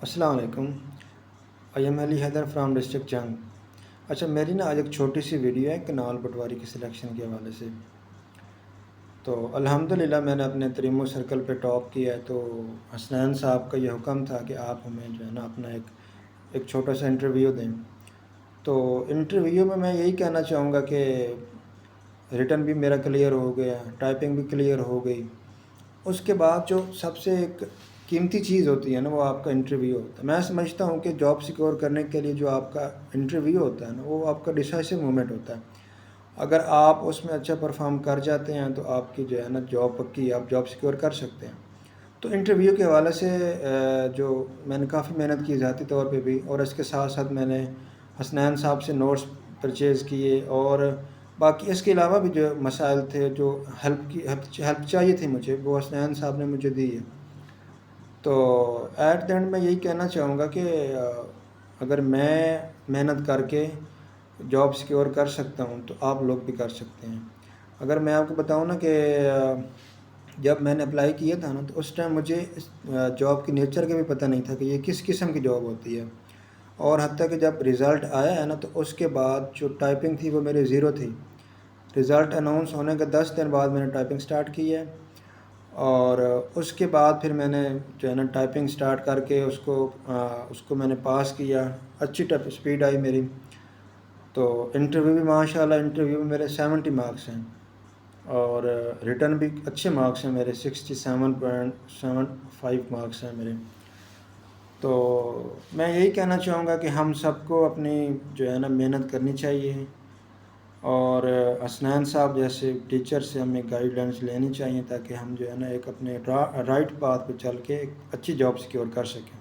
السلام علیکم۔ I am Ali Haider from district Jhang. اچھا، میری نا آج ایک چھوٹی سی ویڈیو ہے کنال پٹواری کی سلیکشن کے حوالے سے۔ تو الحمدللہ میں نے اپنے تریمو سرکل پہ ٹاپ کیا ہے، تو حسنین صاحب کا یہ حکم تھا کہ آپ ہمیں جو ہے نا اپنا ایک چھوٹا سا انٹرویو دیں۔ تو انٹرویو میں میں یہی کہنا چاہوں گا کہ ریٹن بھی میرا کلیئر ہو گیا، ٹائپنگ بھی کلیئر ہو گئی۔ اس کے بعد جو سب سے ایک قیمتی چیز ہوتی ہے نا، وہ آپ کا انٹرویو ہوتا ہے۔ میں سمجھتا ہوں کہ جاب سیکور کرنے کے لیے جو آپ کا انٹرویو ہوتا ہے نا، وہ آپ کا ڈیسائسو مومنٹ ہوتا ہے۔ اگر آپ اس میں اچھا پرفارم کر جاتے ہیں تو آپ کی جو ہے نا جاب پکی، آپ جاب سیکور کر سکتے ہیں۔ تو انٹرویو کے حوالے سے جو میں نے کافی محنت کی ذاتی طور پہ بھی، اور اس کے ساتھ ساتھ میں نے حسنین صاحب سے نوٹس پرچیز کیے، اور باقی اس کے علاوہ بھی جو مسائل تھے، جو ہیلپ چاہیے تھی مجھے، وہ حسنین صاحب نے مجھے دی ہے۔ تو ایٹ دی اینڈ میں یہی کہنا چاہوں گا کہ اگر میں محنت کر کے جاب سیکور کر سکتا ہوں تو آپ لوگ بھی کر سکتے ہیں۔ اگر میں آپ کو بتاؤں نا کہ جب میں نے اپلائی کیا تھا نا، تو اس ٹائم مجھے اس جاب کی نیچر کا بھی پتہ نہیں تھا کہ یہ کس قسم کی جاب ہوتی ہے، اور حتیٰ کہ جب رزلٹ آیا ہے نا، تو اس کے بعد جو ٹائپنگ تھی وہ میری زیرو تھی۔ رزلٹ اناؤنس ہونے کے 10 دن بعد میں نے ٹائپنگ سٹارٹ کی ہے، اور اس کے بعد پھر میں نے جو ہے نا ٹائپنگ سٹارٹ کر کے اس کو میں نے پاس کیا، اچھی ٹائپ سپیڈ آئی میری۔ تو انٹرویو بھی ماشاءاللہ، انٹرویو میں میرے 70 مارکس ہیں، اور ریٹن بھی اچھے مارکس ہیں میرے، 67.75 مارکس ہیں میرے۔ تو میں یہی کہنا چاہوں گا کہ ہم سب کو اپنی جو ہے نا محنت کرنی چاہیے، اور حسنین صاحب جیسے ٹیچر سے ہمیں گائیڈ لائنس لینی چاہیے، تاکہ ہم جو ہے نا ایک اپنے رائٹ پاتھ پہ چل کے ایک اچھی جاب سیکور کر سکیں۔